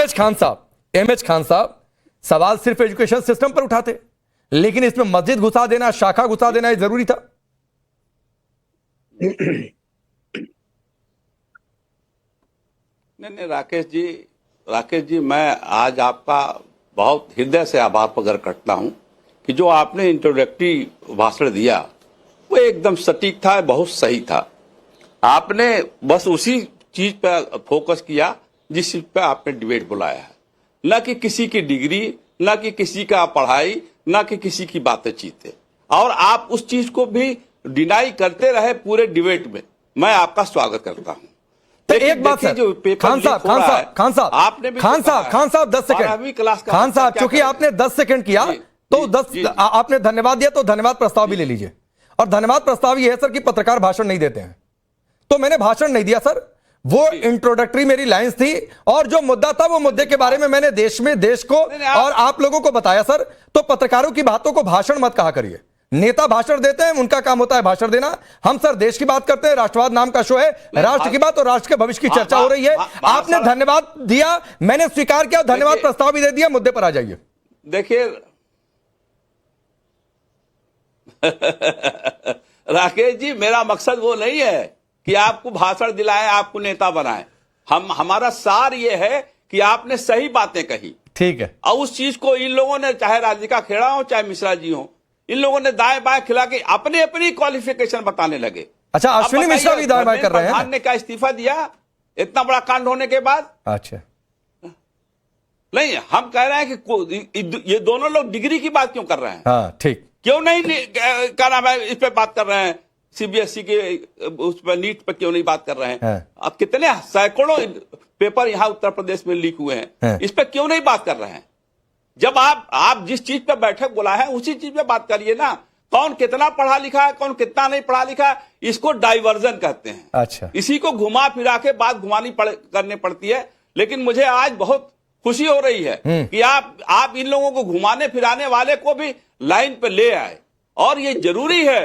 M H Khan साहब सवाल सिर्फ एजुकेशन सिस्टम पर उठाते, लेकिन इसमें मस्जिद घुसा देना, शाखा घुसा देना ये जरूरी था? नहीं, राकेश जी, मैं आज आपका बहुत हृदय से आभार प्रकट करता हूं कि जो आपने इंट्रोडक्टरी भाषण दिया वो एकदम सटीक था, बहुत सही था। आपने बस उसी चीज पर फोकस किया जिस चीज पर आपने डिबेट बुलाया है, न कि किसी की डिग्री, न कि किसी का पढ़ाई, न कि किसी की बातचीत। और आप उस चीज को भी डिनाई करते रहे पूरे डिबेट में। मैं आपका स्वागत करता हूं। तो एक बात सर, खान साहब 10 सेकंड, खान साहब चूंकि आपने 10 सेकंड किया तो 10 आपने धन्यवाद दिया तो धन्यवाद प्रस्ताव भी ले लीजिए। और धन्यवाद प्रस्ताव ये है सर कि पत्रकार भाषण नहीं देते हैं, तो मैंने भाषण नहीं दिया सर, वो इंट्रोडक्टरी मेरी लाइंस थी और जो मुद्दा था वो मुद्दे के बारे में मैंने देश को और आप लोगों को बताया सर। तो पत्रकारों की बातों को भाषण मत कहा करिए। नेता भाषण देते हैं, उनका काम होता है भाषण देना। हम सर देश की बात करते हैं, राष्ट्रवाद नाम का शो है, राष्ट्र की बात और राष्ट्र के भविष्य की चर्चा हो रही है। आपने धन्यवाद दिया, मैंने स्वीकार किया, धन्यवाद प्रस्ताव भी दे दिया, मुद्दे पर आ जाइए। देखिए राकेश जी, मेरा मकसद वो नहीं है कि आपको भाषण दिलाए, आपको नेता बनाए। हमारा सार ये है कि आपने सही बातें कही, ठीक है, और उस चीज को इन लोगों ने, चाहे राधिका खेड़ा हो चाहे मिश्रा जी हो, इन लोगों ने दाएं बाएं खिला के अपनी अपनी क्वालिफिकेशन बताने लगे। अच्छा, अश्विनी मिश्रा भी दाएं बाएं कर रहे हैं। प्रधान ने क्या इस्तीफा दिया इतना बड़ा कांड होने के बाद? अच्छा, नहीं, हम कह रहे हैं कि ये दोनों लोग डिग्री की बात क्यों कर रहे हैं? हाँ, ठीक, क्यों नहीं, क्या नाम है, इस पे बात कर रहे हैं? सीबीएसई के उस पर, नीट पर क्यों नहीं बात कर रहे हैं? अब कितने सैकड़ों पेपर यहाँ उत्तर प्रदेश में लीक हुए हैं, इस पर क्यों नहीं बात कर रहे हैं? जब आप जिस चीज पे बैठक बुलाए हैं उसी चीज पे बात करिए ना। कौन कितना पढ़ा लिखा है, कौन कितना नहीं पढ़ा लिखा है, इसको डाइवर्जन कहते हैं। अच्छा, इसी को घुमा फिरा के बात करनी पड़ती है। लेकिन मुझे आज बहुत खुशी हो रही है कि आप इन लोगों को घुमाने फिराने वाले को भी लाइन पे ले आए। और ये जरूरी है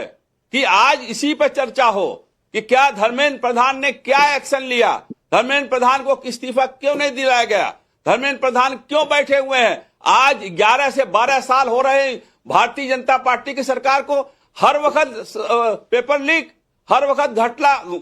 कि आज इसी पे चर्चा हो कि क्या धर्मेंद्र प्रधान ने क्या एक्शन लिया, धर्मेंद्र प्रधान को इस्तीफा क्यों नहीं दिलाया गया, धर्मेंद्र प्रधान क्यों बैठे हुए हैं। आज 11 से 12 साल हो रहे हैं भारतीय जनता पार्टी की सरकार को, हर वक्त पेपर लीक, हर वक्त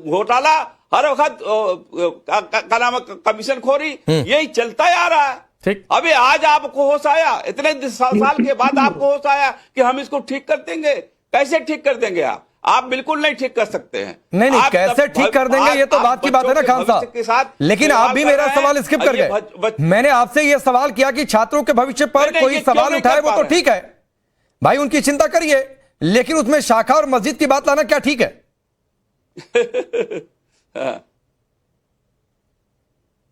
घोटाला, हर वक्त क्या नाम, कमीशन खोरी, यही चलता आ रहा है। अभी आज आपको होश आया, इतने साल के बाद आपको होश आया कि हम इसको ठीक कर देंगे। कैसे ठीक कर देंगे आप बिल्कुल नहीं ठीक कर सकते हैं। नहीं, कैसे ठीक कर देंगे ये तो बात की बात है ना खान साहब। लेकिन आप भी मेरा सवाल स्किप कर गए। मैंने आपसे ये सवाल किया कि छात्रों के भविष्य पर कोई सवाल उठाए, वो तो ठीक है भाई, उनकी चिंता करिए, लेकिन उसमें शाखा और मस्जिद की बात लाना क्या ठीक है?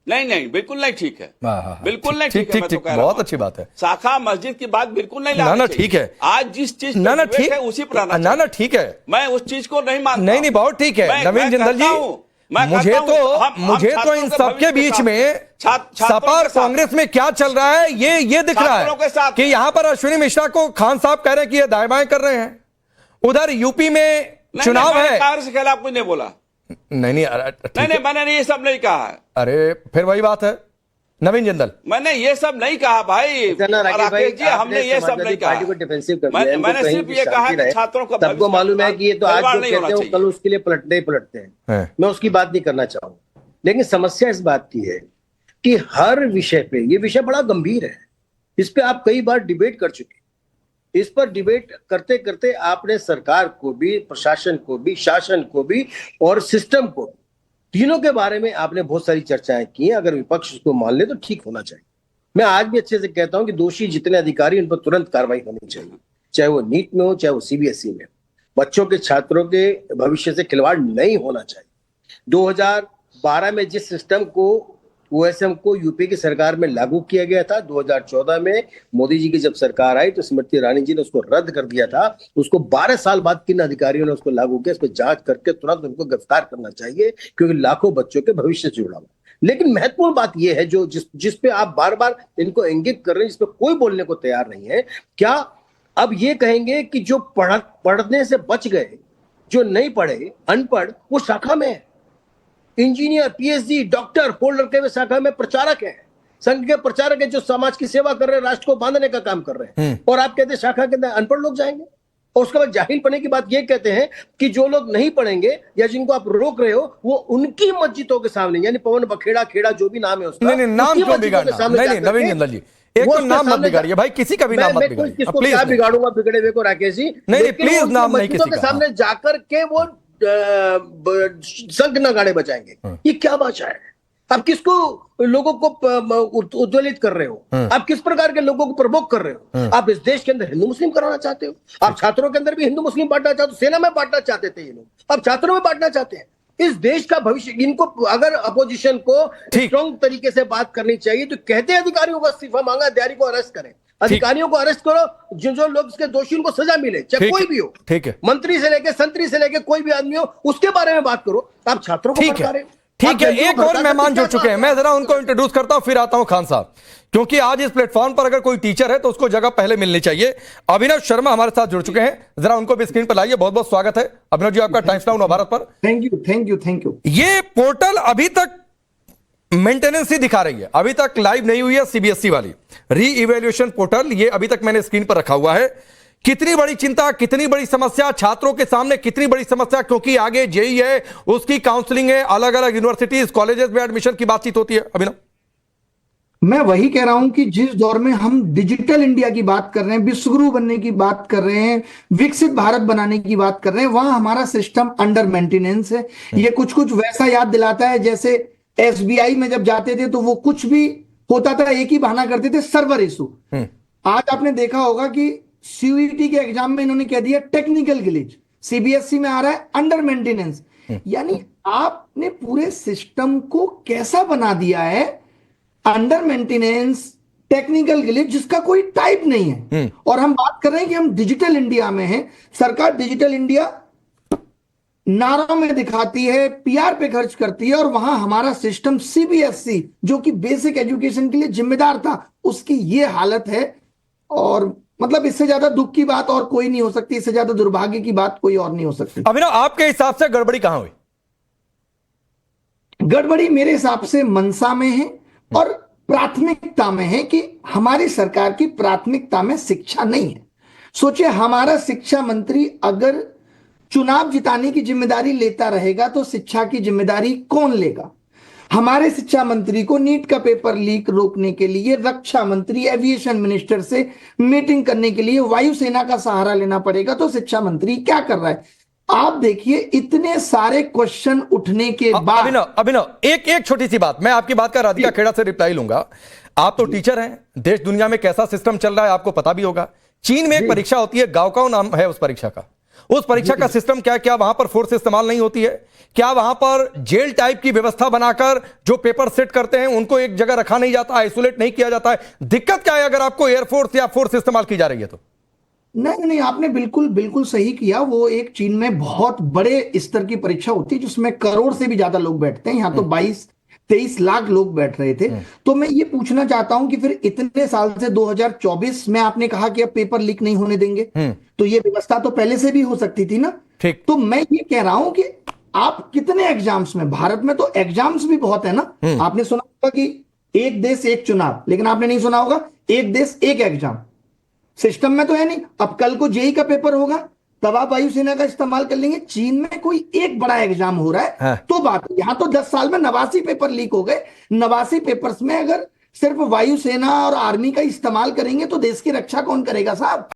नहीं, बिल्कुल नहीं ठीक है, बिल्कुल नहीं ठीक है। ठीक, बहुत अच्छी बात है। शाखा मस्जिद की बात बिल्कुल नहीं लानी चाहिए। ठीक है, आज जिस चीज ना ठीक है उसी पर ना ठीक है, मैं उस चीज को नहीं मानता। नहीं, बहुत ठीक है नवीन जिंदल जी, मुझे तो इन सबके बीच में सपा और कांग्रेस में क्या चल रहा है ये दिख रहा है कि यहां पर अश्विनी मिश्रा को खान साहब कह रहे हैं कि ये दाएं बाएं कर रहे हैं, उधर यूपी में चुनाव है। कांग्रेस के खिलाफ कुछ नहीं बोला। नहीं, मैंने ये सब नहीं कहा है। अरे फिर वही बात है नवीन जिंदल, मैंने ये सब नहीं कहा भाई। राकेश जी, हमने ये सब नहीं कहा। पार्टी को डिफेंसिव कर दिया। मैंने सिर्फ ये कहा कि छात्रों को, सबको मालूम है कि ये तो आज जो कहते हैं वो कल उसके लिए पलटते हैं। मैं उसकी बात नहीं करना चाहूंगा, लेकिन समस्या इस बात की है कि हर विषय पे, ये विषय बड़ा गंभीर है, इस पे आप कई बार डिबेट कर चुके। इस पर डिबेट करते करते आपने सरकार को भी, प्रशासन को भी, शासन को भी और सिस्टम को, तीनों के बारे में आपने बहुत सारी चर्चाएं की। अगर विपक्ष उसको मान ले तो ठीक होना चाहिए। मैं आज भी अच्छे से कहता हूं कि दोषी जितने अधिकारी, उन पर तुरंत कार्रवाई होनी चाहिए, चाहे वो नीट में हो, चाहे वो सीबीएसई में। बच्चों के, छात्रों के भविष्य से खिलवाड़ नहीं होना चाहिए। 2012 में जिस सिस्टम को, ओएसएम को यूपी की सरकार में लागू किया गया था, 2014 में मोदी जी की जब सरकार आई तो स्मृति ईरानी जी ने उसको रद्द कर दिया था। उसको 12 साल बाद किन अधिकारियों ने उसको लागू किया, इस पर जांच करके तुरंत उनको गिरफ्तार करना चाहिए, क्योंकि लाखों बच्चों के भविष्य से जुड़ा हुआ। लेकिन महत्वपूर्ण बात यह है जो जिस पे आप बार बार इनको इंगित कर रहे हैं, जिस पे कोई बोलने को तैयार नहीं है, क्या अब ये कहेंगे कि जो पढ़ने से बच गए, जो नहीं पढ़े, अनपढ़, वो शाखा में है, इंजीनियर, पीएचडी, डॉक्टर, पोल लड़के में शाखा में प्रचारक है, संघ के प्रचारक है जो समाज की सेवा कर रहे हैं, राष्ट्र को बांधने का काम कर रहे हैं, और आप कहते हैं शाखा के अंदर अनपढ़ लोग जाएंगे। और उसके बाद जाहिल पढ़ने की बात ये कहते हैं कि जो लोग नहीं पढ़ेंगे या जिनको आप रोक रहे हो वो उनकी मस्जिदों के सामने, यानी पवन बखेड़ा खेड़ा जो भी नाम है उसका, नहीं नाम क्यों बिगाड़ना? नहीं नवीन जिंदल जी, एक तो नाम मत बिगाड़िए भाई, किसी का भी नाम मत बिगाड़िए किसको क्या बिगाड़ूंगा बिगड़े हुए को राकेश जी। नहीं प्लीज नाम नहीं किसी के सामने जाकर के वो संघ नगाड़े बजाएंगे, ये क्या भाषा है? आप किसको लोगों को उद्वेलित कर रहे हो? आप किस प्रकार के लोगों को प्रवोक कर रहे हो? आप इस देश के अंदर हिंदू मुस्लिम कराना चाहते हो? आप छात्रों के अंदर भी हिंदू मुस्लिम बांटना चाहते हो? सेना में बांटना चाहते थे ये लोग, अब छात्रों में बांटना चाहते हैं। इस देश का भविष्य, इनको अगर अपोजिशन को स्ट्रॉन्ग तरीके से बात करनी चाहिए तो कहते हैं अधिकारियों को इस्तीफा मांगा, अधिकारी को अरेस्ट करें, अधिकारियों को अरेस्ट करो, जो लोग इसके दोषी उनको सजा मिले, चाहे कोई भी हो। ठीक है, मंत्री से लेके संतरी से लेके कोई भी आदमी हो, उसके बारे में बात करो। आप छात्रों को भड़का रहे हो। ठीक है, एक और मेहमान जुड़ चुके हैं, मैं जरा उनको इंट्रोड्यूस करता हूं, फिर आता हूं खान साहब, क्योंकि आज इस प्लेटफॉर्म पर अगर कोई टीचर है तो उसको जगह पहले मिलनी चाहिए। अभिनव शर्मा हमारे साथ जुड़ चुके हैं, जरा उनको भी स्क्रीन पर लाइए। बहुत बहुत स्वागत है अभिनव जी आपका टाइम्स नाउ नवभारत पर। Thank you. ये पोर्टल अभी तक मेंटेनेंस ही दिखा रही है, अभी तक लाइव नहीं हुई है सीबीएसई वाली री इवेल्युएशन पोर्टल, ये अभी तक मैंने स्क्रीन पर रखा हुआ है। कितनी बड़ी चिंता, कितनी बड़ी समस्या छात्रों के सामने, कितनी बड़ी समस्या, क्योंकि आगे जेईई है, उसकी काउंसलिंग है, अलग अलग यूनिवर्सिटीज कॉलेजेस में एडमिशन की बातचीत होती है। अभिनव, मैं वही कह रहा हूं कि जिस दौर में हम डिजिटल इंडिया की बात कर रहे हैं, विश्वगुरु बनने की बात कर रहे हैं, विकसित भारत बनाने की बात कर रहे हैं, वहां हमारा सिस्टम अंडर मेंटेनेंस है। ये कुछ वैसा याद दिलाता है जैसे एसबीआई में जब जाते थे तो वो कुछ भी होता था एक ही बहाना करते थे, सर्वर इशू। आज आपने देखा होगा कि सीयूईटी के एग्जाम में इन्होंने कह दिया टेक्निकल ग्लिच, सीबीएसई में आ रहा है अंडर मेंटेनेंस। यानी आपने पूरे सिस्टम को कैसा बना दिया है, अंडर मेंटेनेंस, टेक्निकल ग्लिच, जिसका कोई टाइप नहीं है। और हम बात कर रहे हैं कि हम डिजिटल इंडिया में हैं। सरकार डिजिटल इंडिया नारों में दिखाती है, पीआर पे खर्च करती है, और वहां हमारा सिस्टम सीबीएसई जो कि बेसिक एजुकेशन के लिए जिम्मेदार था, उसकी ये हालत है। और मतलब इससे ज्यादा दुख की बात और कोई नहीं हो सकती, इससे ज्यादा दुर्भाग्य की बात कोई और नहीं हो सकती। अभिनव, आपके हिसाब से गड़बड़ी कहां हुई? गड़बड़ी मेरे हिसाब से मनसा में है और प्राथमिकता में है, कि हमारी सरकार की प्राथमिकता में शिक्षा नहीं है। सोचिए, हमारा शिक्षा मंत्री अगर चुनाव जिताने की जिम्मेदारी लेता रहेगा तो शिक्षा की जिम्मेदारी कौन लेगा? हमारे शिक्षा मंत्री को नीट का पेपर लीक रोकने के लिए रक्षा मंत्री, एविएशन मिनिस्टर से मीटिंग करने के लिए वायुसेना का सहारा लेना पड़ेगा। तो शिक्षा मंत्री क्या कर रहा है? आप देखिए, इतने सारे क्वेश्चन उठने के बाद। अभिनव एक छोटी सी बात, मैं आपकी बात का राधिका खेड़ा से रिप्लाई लूंगा। आप तो टीचर हैं, देश दुनिया में कैसा सिस्टम चल रहा है आपको पता भी होगा। चीन में एक परीक्षा होती है, गाओकाओ नाम है उस परीक्षा का। उस परीक्षा का सिस्टम क्या वहां पर फोर्स इस्तेमाल नहीं होती है? क्या वहां पर जेल टाइप की व्यवस्था बनाकर जो पेपर सेट करते हैं उनको एक जगह रखा नहीं जाता, आइसोलेट नहीं किया जाता है? दिक्कत क्या है अगर आपको एयरफोर्स या फोर्स इस्तेमाल की जा रही है तो? नहीं, आपने बिल्कुल सही किया। वो एक चीन में बहुत बड़े स्तर की परीक्षा होती है जिसमें करोड़ से भी ज्यादा लोग बैठते हैं। यहाँ तो 22-23 लाख लोग बैठ रहे थे। तो मैं ये पूछना चाहता हूं कि फिर इतने साल से 2024 में आपने कहा कि अब पेपर लीक नहीं होने देंगे, तो ये व्यवस्था तो पहले से भी हो सकती थी ना। ठीक। तो मैं ये कह रहा हूं कि आप कितने एग्जाम्स में, भारत में तो एग्जाम्स भी बहुत है ना। आपने सुना होगा कि एक देश एक चुनाव, लेकिन आपने नहीं सुना होगा एक देश एक एग्जाम। सिस्टम में तो है नहीं। अब कल को जेईई का पेपर होगा तब आप वायुसेना का इस्तेमाल कर लेंगे। चीन में कोई एक बड़ा एग्जाम हो रहा है तो बात, यहां तो 10 साल में 89 पेपर लीक हो गए। 89 पेपर्स में अगर सिर्फ वायुसेना और आर्मी का इस्तेमाल करेंगे तो देश की रक्षा कौन करेगा साहब?